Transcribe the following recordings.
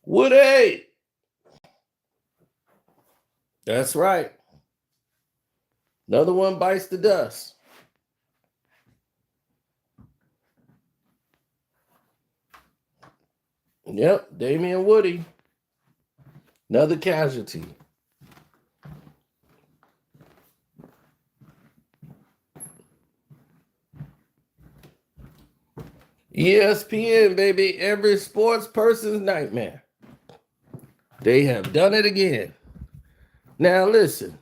Woody. That's right. Another one bites the dust. Yep, Damien Woody. Another casualty. ESPN, baby, every sports person's nightmare. They have done it again. Now, listen,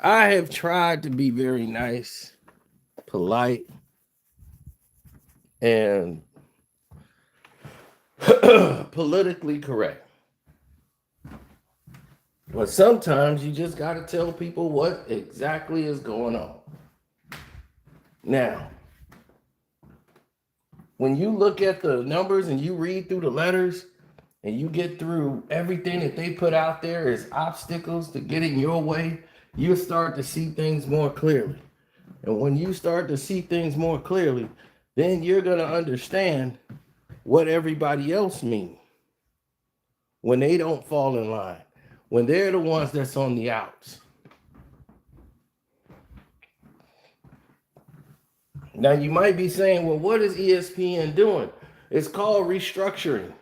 I have tried to be very nice, polite, and politically correct. But sometimes you just got to tell people what exactly is going on. Now, when you look at the numbers and you read through the letters and you get through everything that they put out there as obstacles to getting your way, you start to see things more clearly. And when you start to see things more clearly, then you're going to understand what everybody else means when they don't fall in line, when they're the ones that's on the outs. Now, you might be saying, well, what is ESPN doing? It's called restructuring.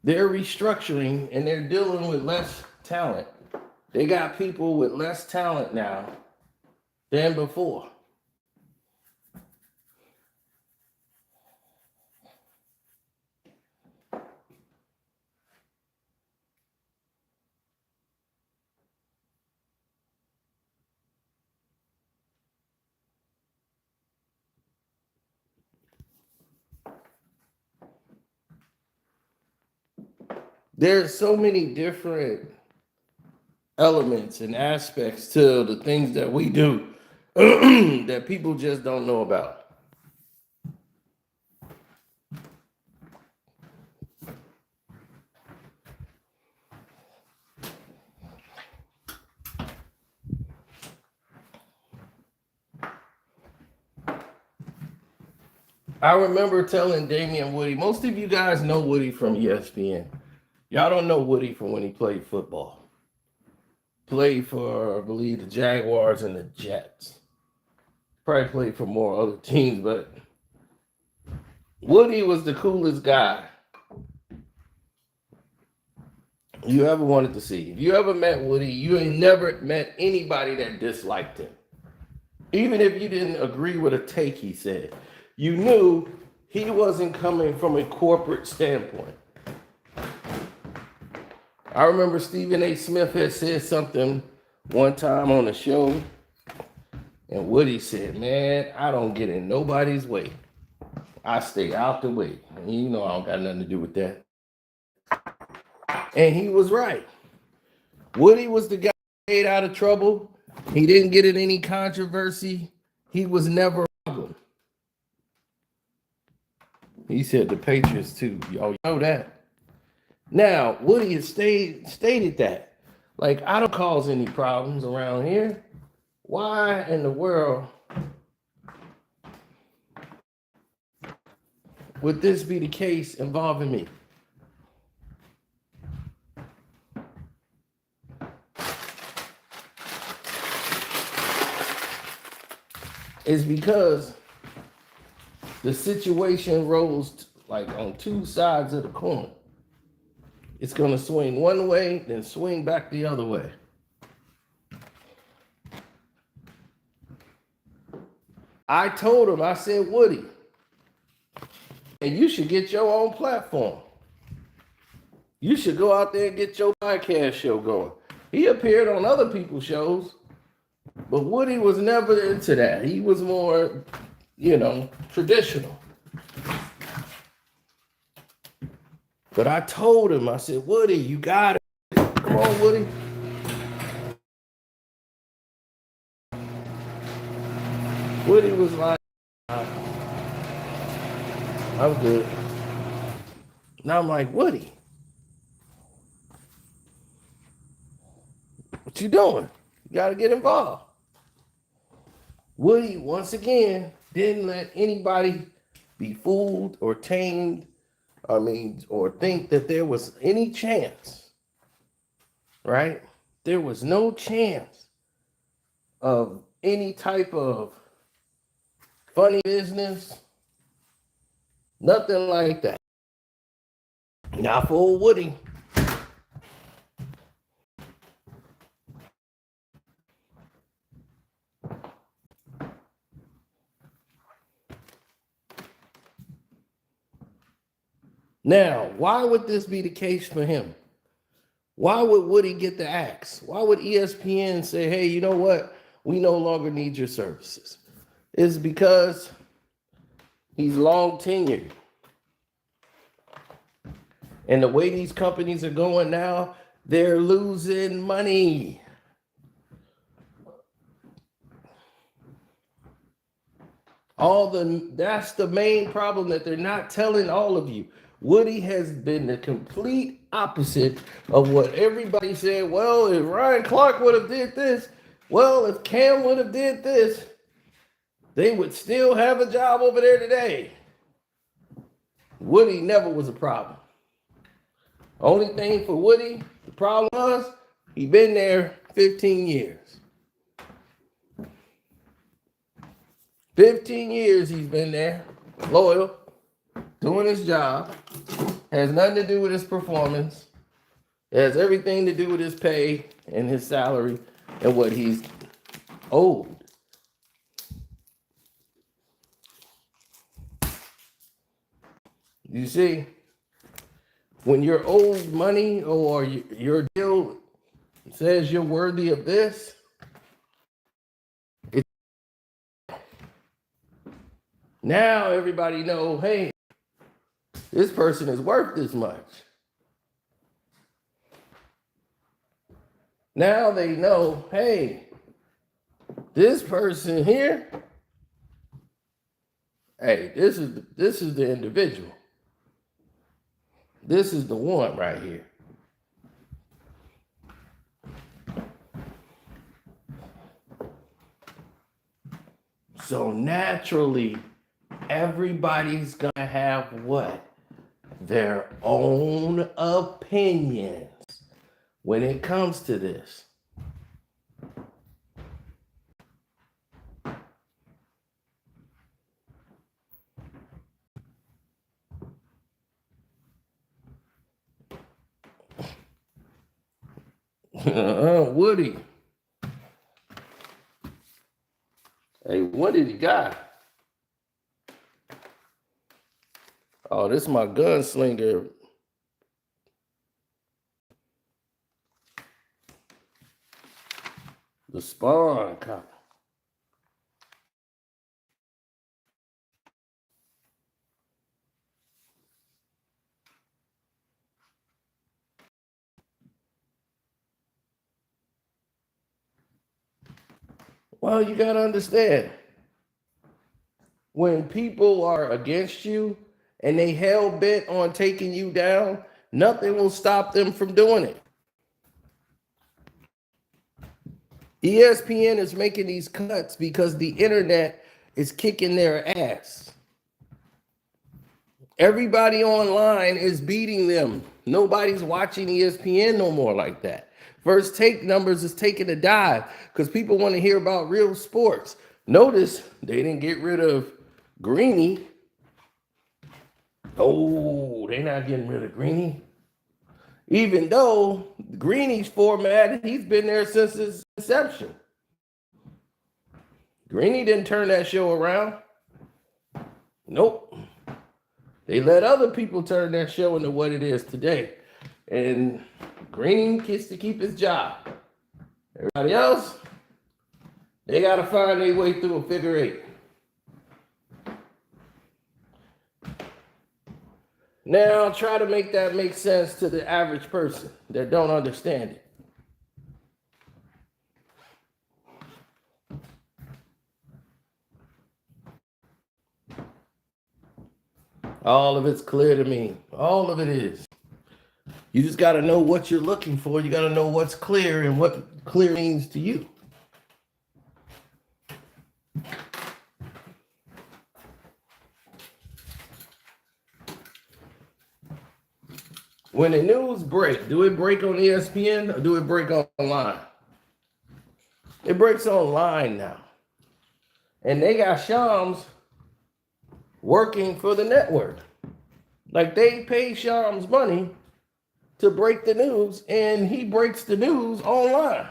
They're restructuring and they're dealing with less talent. They got people with less talent now than before. There's so many different elements and aspects to the things that we do that people just don't know about. I remember telling Damian Woody, most of you guys know Woody from ESPN. Y'all don't know Woody from when he played football. Played for, I believe, the Jaguars and the Jets. Probably played for more other teams, but Woody was the coolest guy you ever wanted to see. If you ever met Woody, you ain't never met anybody that disliked him. Even if you didn't agree with a take he said, you knew he wasn't coming from a corporate standpoint. I remember Stephen A. Smith had said something one time on the show, and Woody said, man, I don't get in nobody's way. I stay out the way. And you know I don't got nothing to do with that. And he was right. Woody was the guy who stayed out of trouble. He didn't get in any controversy. He was never a problem. He said the Patriots too. Y'all know that. Now, Woody has stated that. Like, I don't cause any problems around here. Why in the world would this be the case involving me? It's because the situation rolls like on two sides of the coin. It's going to swing one way, then swing back the other way. I told him, I said, Woody, and you should get your own platform. You should go out there and get your podcast show going. He appeared on other people's shows, but Woody was never into that. He was more, traditional. But I told him, I said, Woody, you got it. Come on, Woody. Woody was like, I'm good. Now I'm like, Woody, what you doing? You got to get involved. Woody, once again, didn't let anybody be fooled or tamed or think that there was any chance, right? There was no chance of any type of funny business, nothing like that. Not for old Woody. Now, why would this be the case for him? Why would Woody get the axe? Why would ESPN say, hey, you know what? We no longer need your services? It's because he's long tenured. And the way these companies are going now, they're losing money. That's the main problem that they're not telling all of you. Woody has been the complete opposite of what everybody said. Well, if Ryan Clark would have did this, well, if Cam would have did this, they would still have a job over there today. Woody never was a problem. Only thing for Woody, the problem was he been there 15 years. 15 years he's been there, loyal, doing his job. Has nothing to do with his performance. It has everything to do with his pay and his salary and what he's owed. You see, when you're owed money or your deal says you're worthy of this, now everybody know, hey, this person is worth this much. Now they know, hey, this person here, hey, this is the individual. This is the one right here. So naturally, everybody's gonna have what? Their own opinions when it comes to this. Woody. Hey, what did he got? Oh, this is my gunslinger. The Spawn copy. Well, you got to understand, when people are against you and they hell bent on taking you down, nothing will stop them from doing it. ESPN is making these cuts because the internet is kicking their ass. Everybody online is beating them. Nobody's watching ESPN no more like that. First Take numbers is taking a dive because people want to hear about real sports. Notice they didn't get rid of Greeny. Oh, they're not getting rid of Greeny. Even though Greeny's format, he's been there since its inception. Greeny didn't turn that show around. Nope. They let other people turn that show into what it is today. And Greeny gets to keep his job. Everybody else, they got to find their way through a figure eight. Now, try to make that make sense to the average person that don't understand it. All of it's clear to me. All of it is. You just got to know what you're looking for. You got to know what's clear and what clear means to you. When the news break, do it break on ESPN or do it break online? It breaks online now. And they got Shams working for the network. Like they pay Shams money to break the news, and he breaks the news online.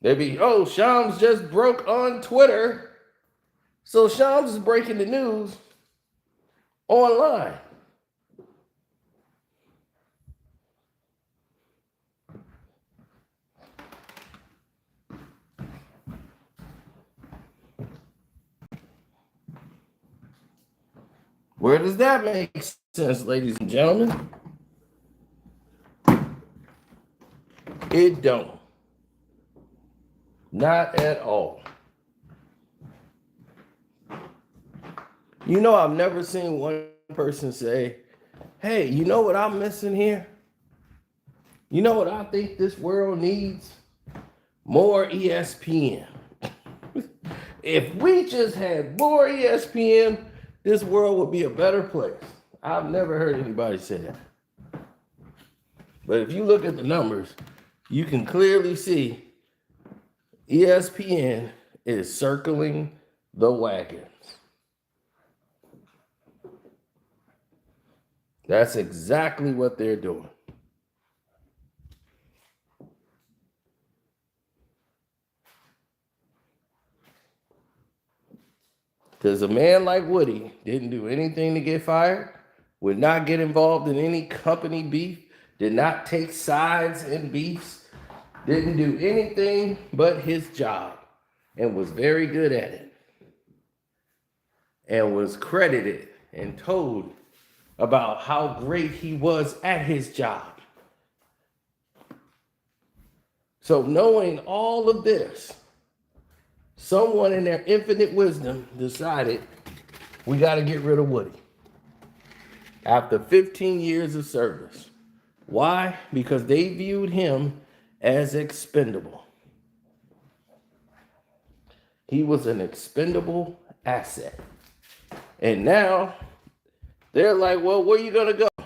They be, oh, Shams just broke on Twitter. So Shams is breaking the news online. Where does that make sense, ladies and gentlemen? It don't. Not at all. You know, I've never seen one person say, hey, you know what I'm missing here? You know what I think this world needs? More ESPN. If we just had more ESPN, this world would be a better place. I've never heard anybody say that. But if you look at the numbers, you can clearly see ESPN is circling the wagons. That's exactly what they're doing. Because a man like Woody didn't do anything to get fired, would not get involved in any company beef, did not take sides in beefs, didn't do anything but his job, and was very good at it. And was credited and told about how great he was at his job. So knowing all of this, someone in their infinite wisdom decided we got to get rid of Woody after 15 years of service. Why? Because they viewed him as expendable. He was an expendable asset. And now they're like, well, where are you going to go?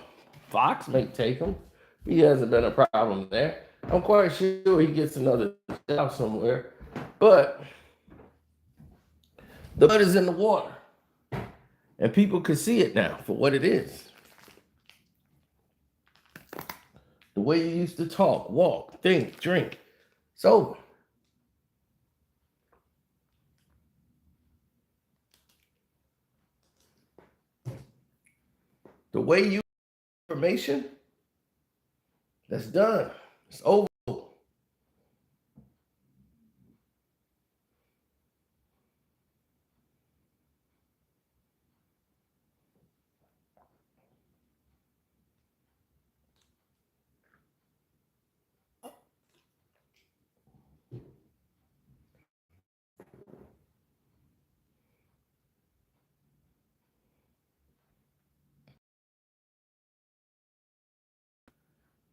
Fox may take him. He hasn't been a problem there. I'm quite sure he gets another job somewhere. But the blood is in the water. And people can see it now for what it is. The way you used to talk, walk, think, drink, it's over. The way you information, that's done. It's over.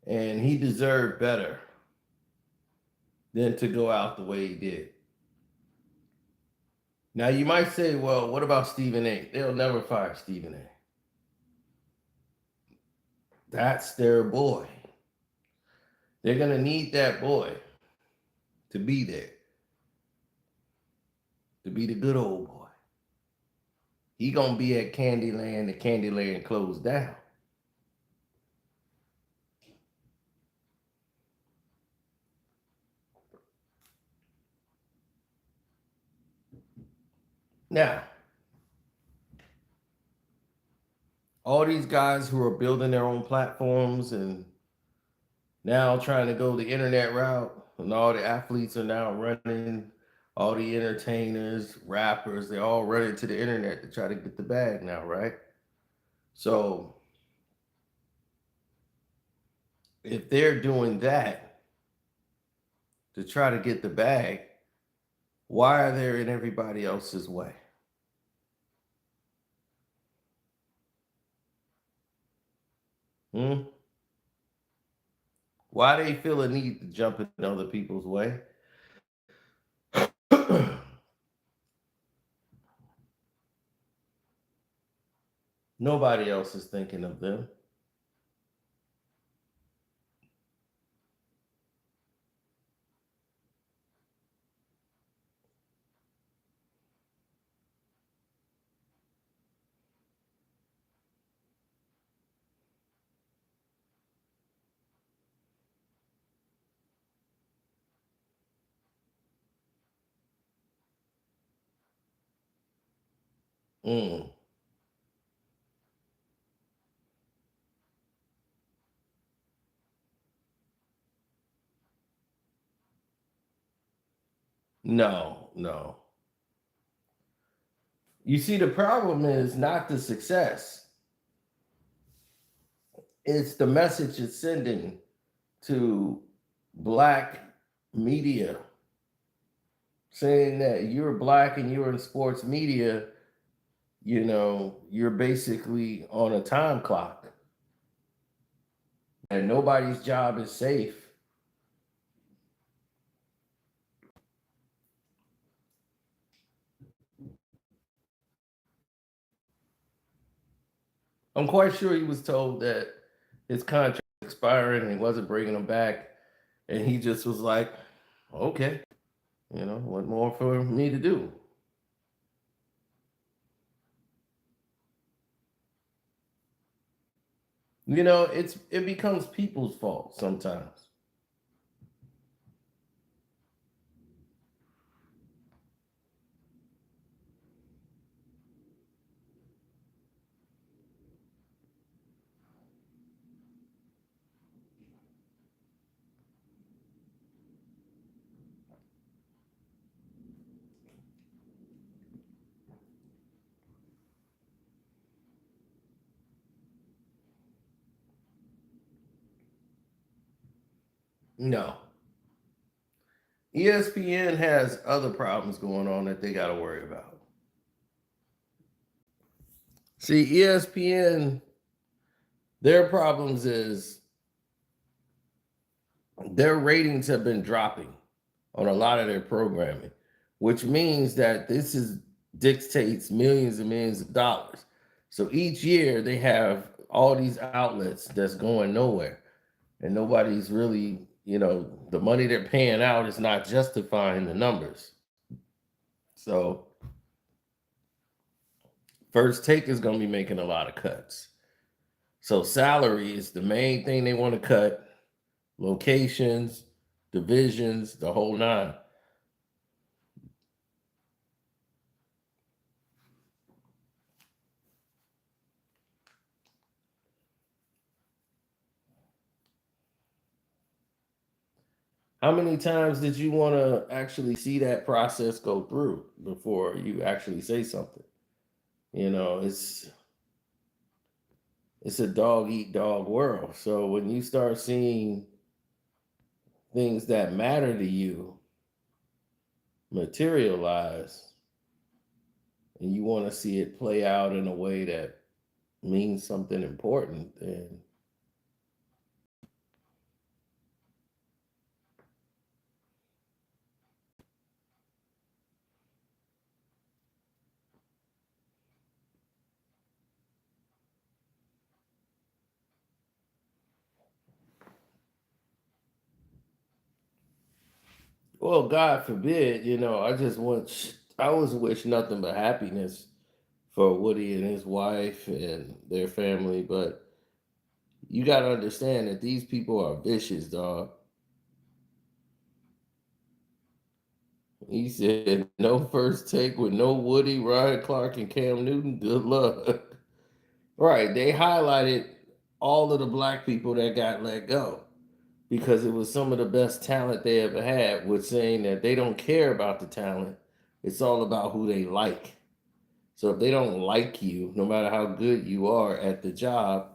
And he deserved better than to go out the way he did. Now you might say, well, what about Stephen A? They'll never fire Stephen A. That's their boy. They're going to need that boy to be there, to be the good old boy. He going to be at Candyland, the Candyland closed down. Now, all these guys who are building their own platforms and now trying to go the internet route, and all the athletes are now running, all the entertainers, rappers, they're all running to the internet to try to get the bag now, right? So if they're doing that to try to get the bag, why are they in everybody else's way? Why they feel a need to jump in other people's way? Nobody else is thinking of them. Mm. No, no. You see, the problem is not the success, it's the message it's sending to black media saying that you're black and you're in sports media, you're basically on a time clock and nobody's job is safe. I'm quite sure he was told that his contract was expiring and he wasn't bringing him back. And he just was like, okay, what more for me to do? It becomes people's fault sometimes. No. ESPN has other problems going on that they got to worry about. See, ESPN, their problems is their ratings have been dropping on a lot of their programming, which means that this is dictates millions and millions of dollars. So each year they have all these outlets that's going nowhere, and nobody's really, the money they're paying out is not justifying the numbers. So First Take is going to be making a lot of cuts. So salary is the main thing they want to cut. Locations, divisions, the whole nine. How many times did you want to actually see that process go through before you actually say something? You know, it's a dog eat dog world. So when you start seeing things that matter to you materialize and you want to see it play out in a way that means something important, then well, God forbid, I always wish nothing but happiness for Woody and his wife and their family, but you got to understand that these people are vicious, dog. He said, no first take with no Woody, Ryan Clark, and Cam Newton. Good luck. Right. They highlighted all of the black people that got let go because it was some of the best talent they ever had, with saying that they don't care about the talent. It's all about who they like. So if they don't like you, no matter how good you are at the job,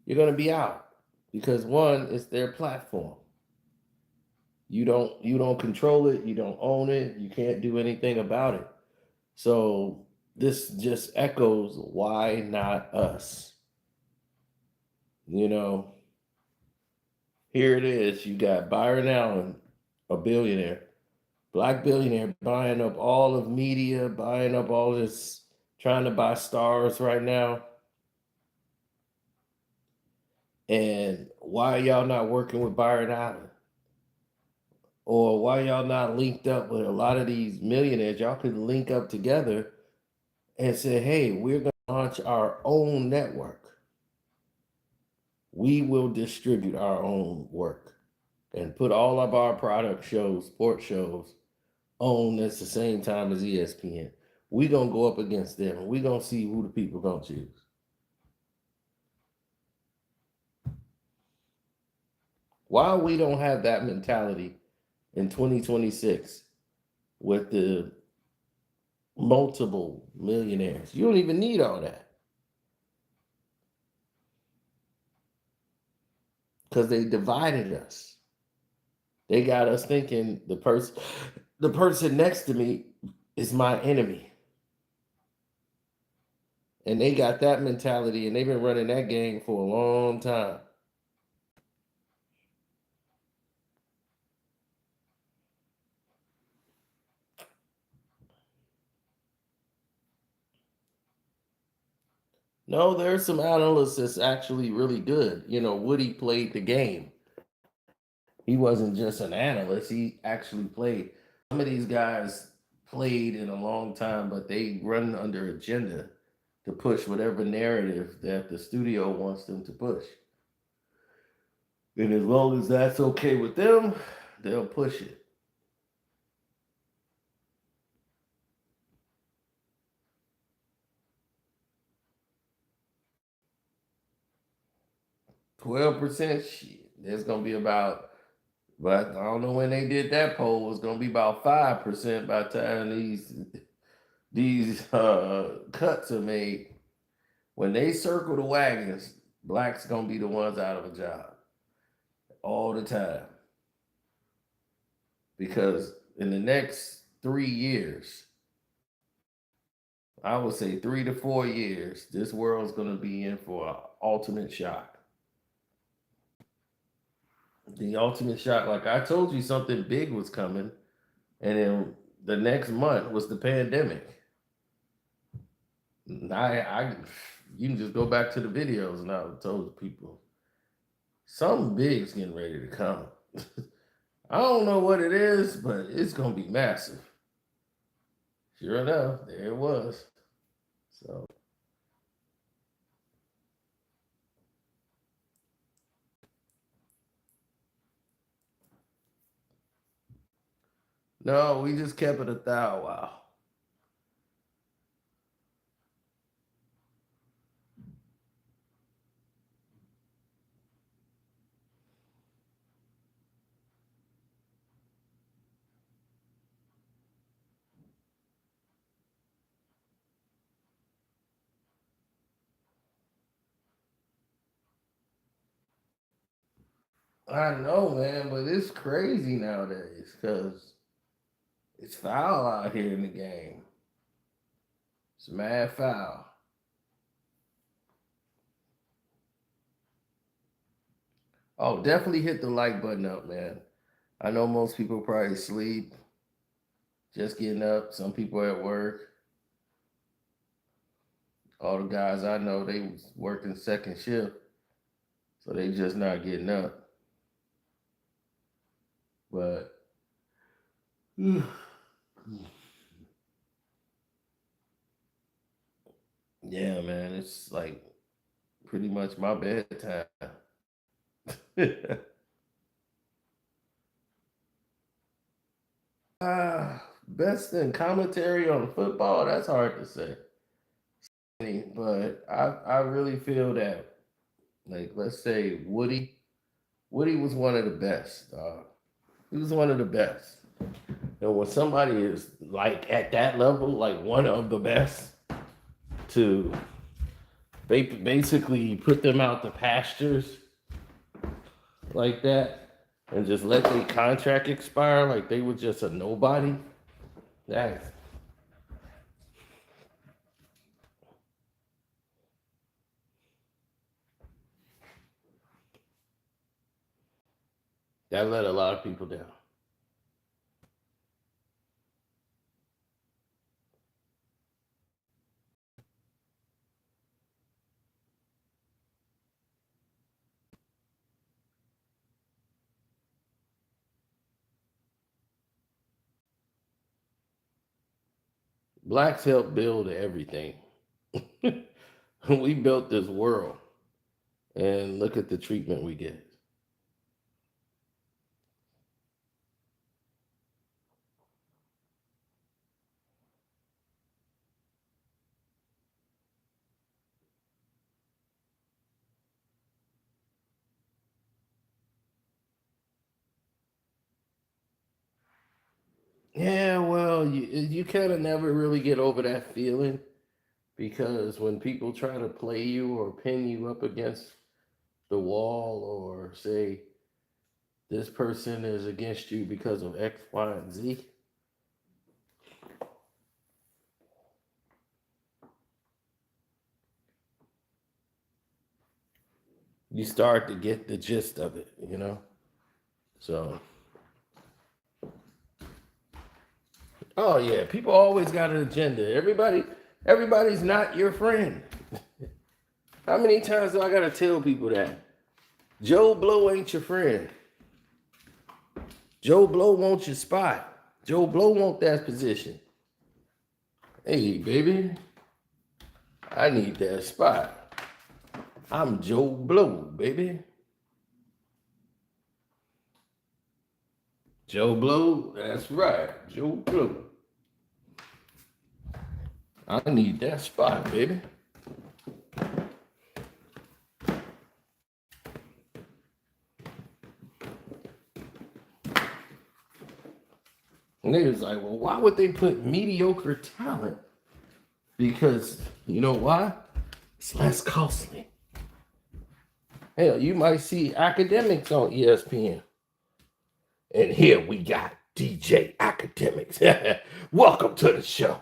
you're going to be out because one, it's their platform. You don't control it, you don't own it, you can't do anything about it. So this just echoes, why not us? You know, Here it is. You got Byron Allen, a billionaire, black billionaire, buying up all of media, buying up all this, trying to buy stars right now. And why y'all not working with Byron Allen? Or why y'all not linked up with a lot of these millionaires? Y'all could link up together and say, hey, we're going to launch our own network. We will distribute our own work and put all of our product shows, sports shows, on at the same time as ESPN. we gonna go up against them and we gonna see who the people gonna choose. Why we don't have that mentality in 2026 with the multiple millionaires? You don't even need all that because they divided us. They got us thinking the person next to me is my enemy. And they got that mentality and they've been running that game for a long time. No, there's some analysts that's actually really good. Woody played the game. He wasn't just an analyst, he actually played. Some of these guys played in a long time, but they run under agenda to push whatever narrative that the studio wants them to push. And as long as that's okay with them, they'll push it. 12%, shit. There's gonna be about, but I don't know when they did that poll. It's gonna be about 5% by the time these cuts are made. When they circle the wagons, blacks gonna be the ones out of a job all the time. Because in the next 3 years, I would say 3 to 4 years, this world's gonna be in for an ultimate shock. The ultimate shock, like I told you, something big was coming, and then the next month was the pandemic. I you can just go back to the videos, and I told people something big's getting ready to come. I don't know what it is, but it's gonna be massive. Sure enough, there it was. So no, we just kept it a thou wow. I know, man, but it's crazy nowadays because it's foul out here in the game. It's mad foul. Oh, definitely hit the like button up, man. I know most people probably sleep, just getting up. Some people are at work. All the guys I know, they was working second shift, so they just not getting up. But yeah, man, it's like pretty much my bedtime. Best in commentary on football, that's hard to say. But I really feel that, like, let's say Woody was one of the best. He was one of the best. And when somebody is like at that level, like one of the best, to basically put them out the pastures like that and just let their contract expire like they were just a nobody, that that let a lot of people down. Blacks helped build everything. We built this world, and look at the treatment we get. Yeah, well, you kind of never really get over that feeling because when people try to play you or pin you up against the wall or say this person is against you because of X, Y, and Z, you start to get the gist of it, you know? So, oh yeah, people always got an agenda. Everybody's not your friend. How many times do I gotta tell people that? Joe Blow ain't your friend. Joe Blow wants your spot. Joe Blow want that position. Hey, baby, I need that spot. I'm Joe Blow, baby. Joe Blow, that's right. Joe Blow. I need that spot, baby. And they was like, well, why would they put mediocre talent? Because you know why? It's less costly. Hell, you might see academics on ESPN. And here we got DJ Academics. Welcome to the show.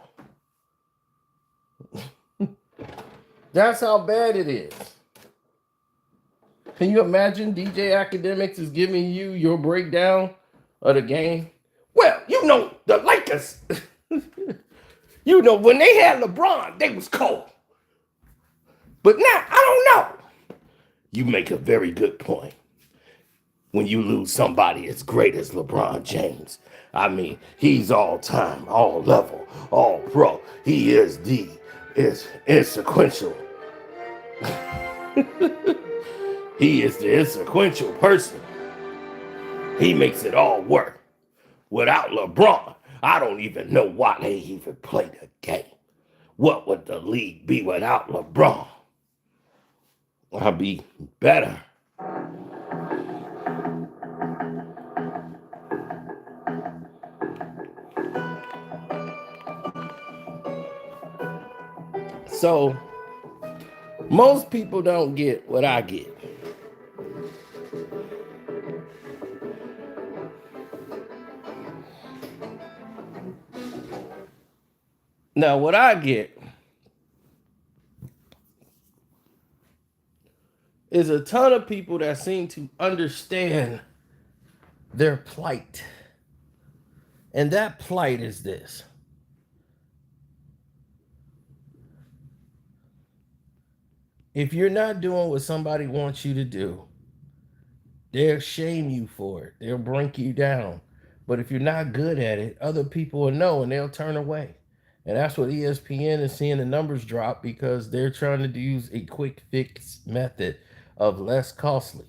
That's how bad it is. Can you imagine DJ Academics is giving you your breakdown of the game? Well, you know, the Lakers, you know, when they had LeBron, they was cold. But now, I don't know. You make a very good point. When you lose somebody as great as LeBron James, I mean, he's all time, all level, all pro. He is insequential. He is the insequential person. He makes it all work. Without LeBron, I don't even know why they even play the game. What would the league be without LeBron? I'll be better. So, most people don't get what I get. Now, what I get is a ton of people that seem to understand their plight. And that plight is this. If you're not doing what somebody wants you to do, they'll shame you for it. They'll bring you down. But if you're not good at it, other people will know and they'll turn away. And that's what ESPN is seeing the numbers drop because they're trying to use a quick fix method of less costly.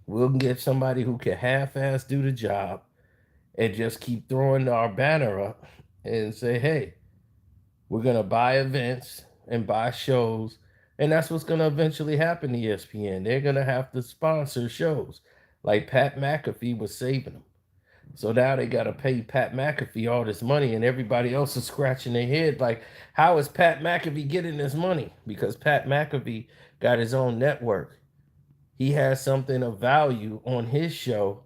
We'll get somebody who can half-ass do the job and just keep throwing our banner up and say, hey, we're going to buy events and buy shows. And that's what's going to eventually happen to ESPN. They're going to have to sponsor shows like Pat McAfee was saving them. So now they got to pay Pat McAfee all this money, and everybody else is scratching their head like, how is Pat McAfee getting this money? Because Pat McAfee got his own network. He has something of value on his show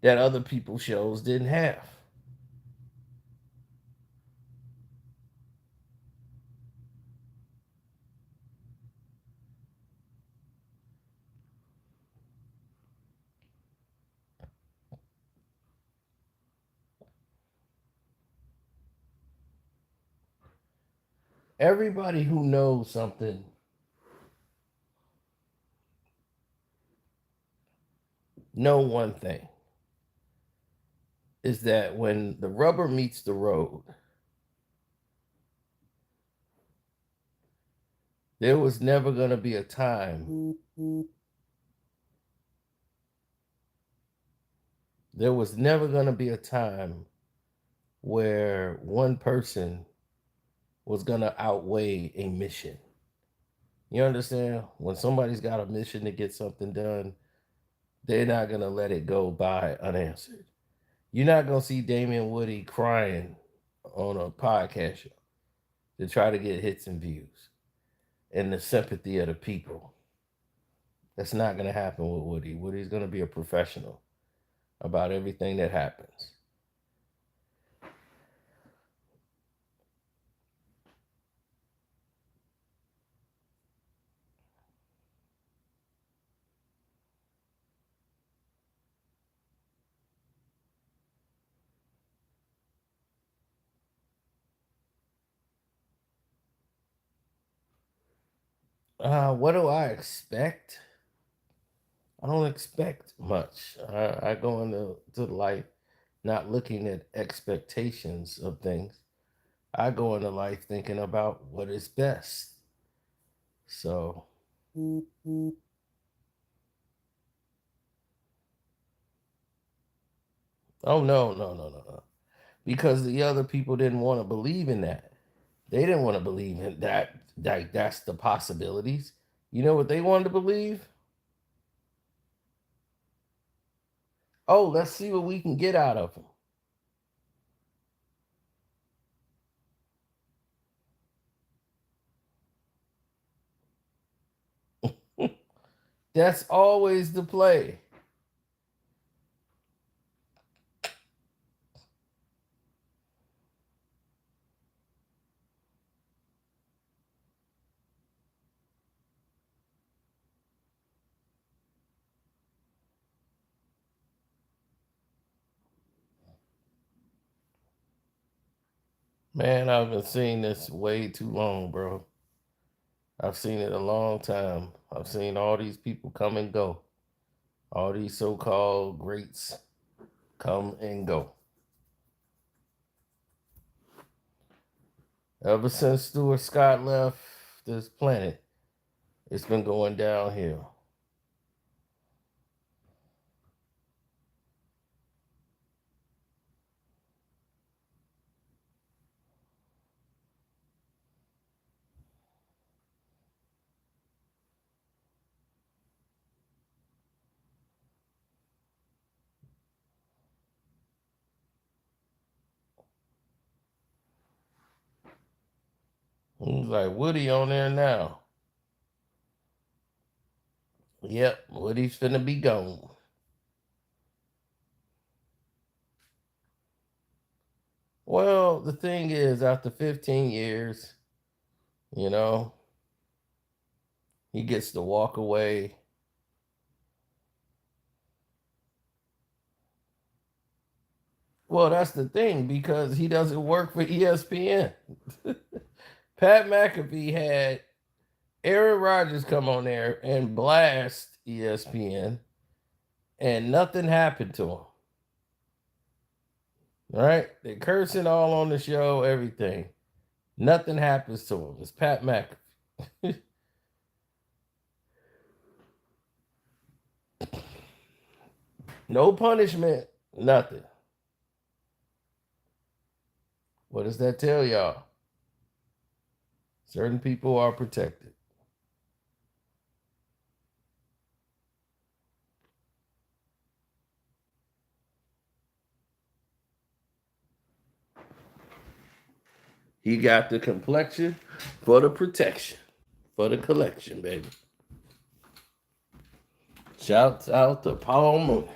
that other people's shows didn't have. Everybody who knows something know one thing is that when the rubber meets the road, there was never going to be a time. There was never going to be a time where one person was going to outweigh a mission. You understand? When somebody's got a mission to get something done, they're not going to let it go by unanswered. You're not gonna see Damien Woody crying on a podcast show to try to get hits and views and the sympathy of the people. That's not gonna happen with Woody. Woody's gonna be a professional about everything that happens. What do I expect? I don't expect much. I go into life not looking at expectations of things. I go into life thinking about what is best. So, oh no. Because the other people didn't want to believe in that. They didn't want to believe in that. That's the possibilities. You know what they wanted to believe? Oh, let's see what we can get out of them. That's always the play. Man, I've been seeing this way too long, bro. I've seen it a long time. I've seen all these people come and go. All these so-called greats come and go. Ever since Stuart Scott left this planet, it's been going downhill. He's like, Woody on there now. Yep, Woody's finna be gone. Well, the thing is, after 15 years, you know, he gets to walk away. Well, that's the thing because he doesn't work for ESPN. Pat McAfee had Aaron Rodgers come on there and blast ESPN, and nothing happened to him. All right, they're cursing all on the show, everything. Nothing happens to him. It's Pat McAfee. No punishment, nothing. What does that tell y'all? Certain people are protected. He got the complexion for the protection, for the collection, baby. Shouts out to Paul Mooney.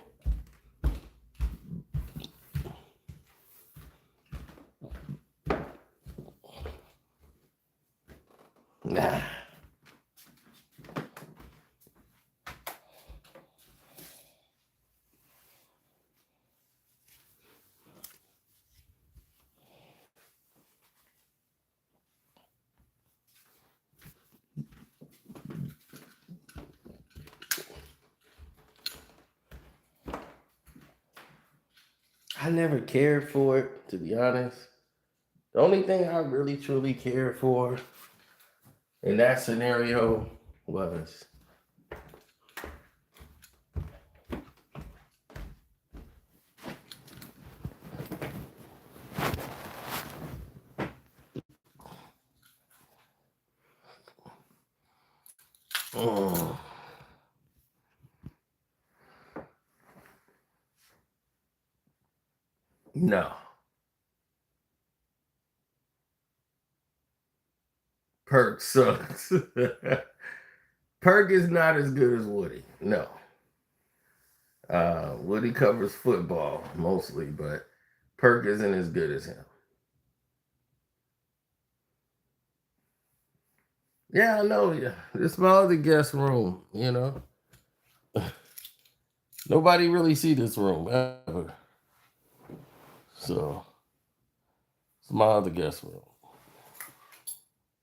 Nah. I never cared for it, to be honest. The only thing I really truly cared for in that scenario was mm, No. Perk sucks. Perk is not as good as Woody. No. Woody covers football mostly, but Perk isn't as good as him. Yeah, I know. Yeah, it's my other guest room. Nobody really see this room ever. So it's my other guest room,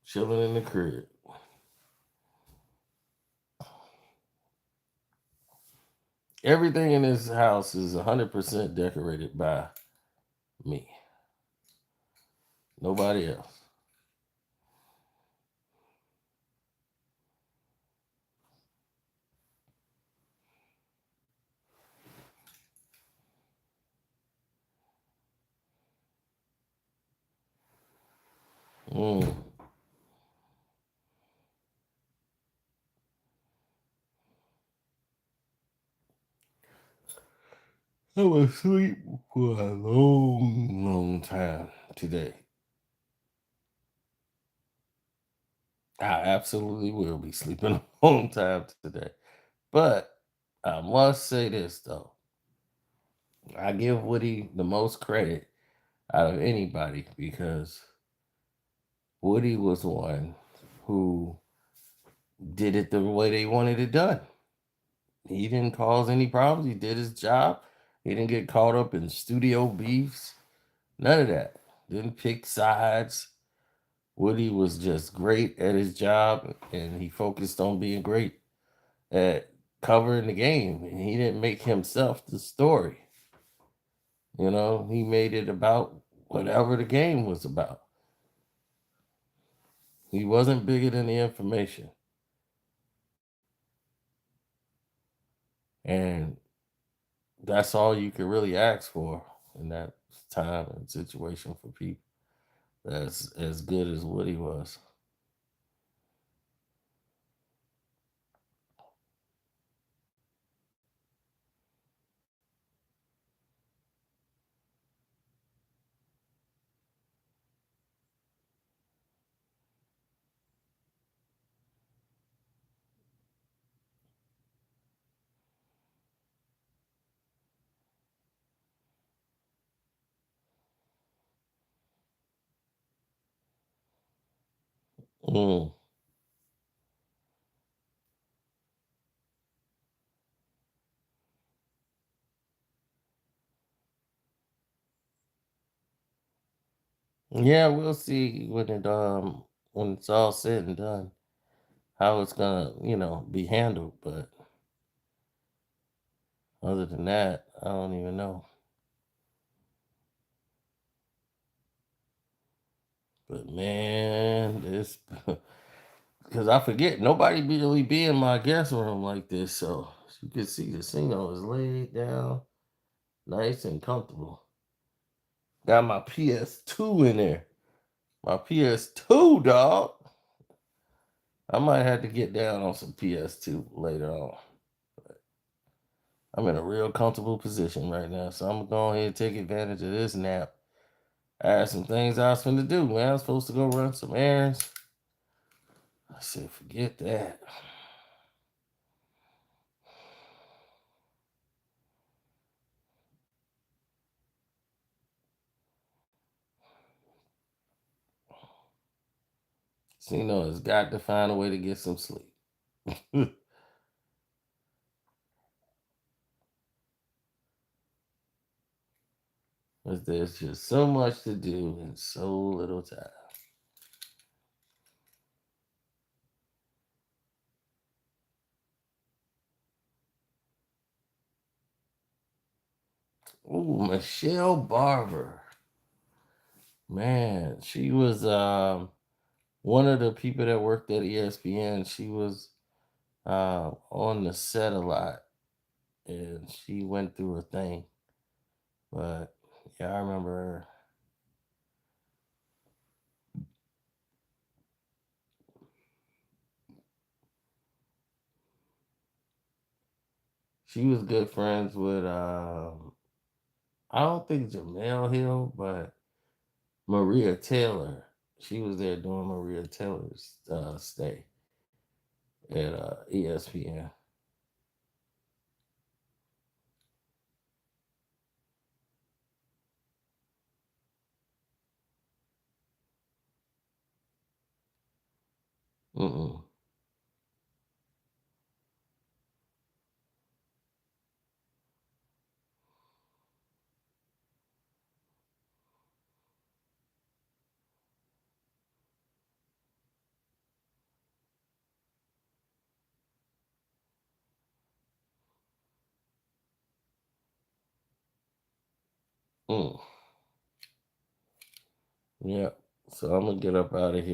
chilling in the crib. Everything in this house is 100% decorated by me. Nobody else. Mm. I was asleep for a long, long time today. I absolutely will be sleeping a long time today. But I must say this though. I give Woody the most credit out of anybody because Woody was one who did it the way they wanted it done. He didn't cause any problems. He did his job. He didn't get caught up in studio beefs. None of that. Didn't pick sides. Woody was just great at his job and he focused on being great at covering the game. And he didn't make himself the story. He made it about whatever the game was about. He wasn't bigger than the information. And that's all you could really ask for in that time and situation for people. That's as good as Woody was. Mm. Yeah, we'll see when it's all said and done how it's gonna be handled. But other than that, I don't even know. But man, this because I forget nobody really be in my guest room like this, so you can see the Casino is laid down, nice and comfortable. Got my PS2 in there. My PS2, dog. I might have to get down on some PS2 later on. I'm in a real comfortable position right now, so I'm gonna go ahead and take advantage of this nap. I had some things I was finna do, man. I was supposed to go run some errands. I said, forget that. Cino has got to find a way to get some sleep. But there's just so much to do in so little time. Ooh, Michelle Barber. Man, she was one of the people that worked at ESPN. She was on the set a lot and she went through a thing. But yeah, I remember her. She was good friends with I don't think Jamel Hill, but Maria Taylor. She was there doing Maria Taylor's stay at ESPN. Mm-mm. Mm. Yeah. So I'm gonna get up out of here.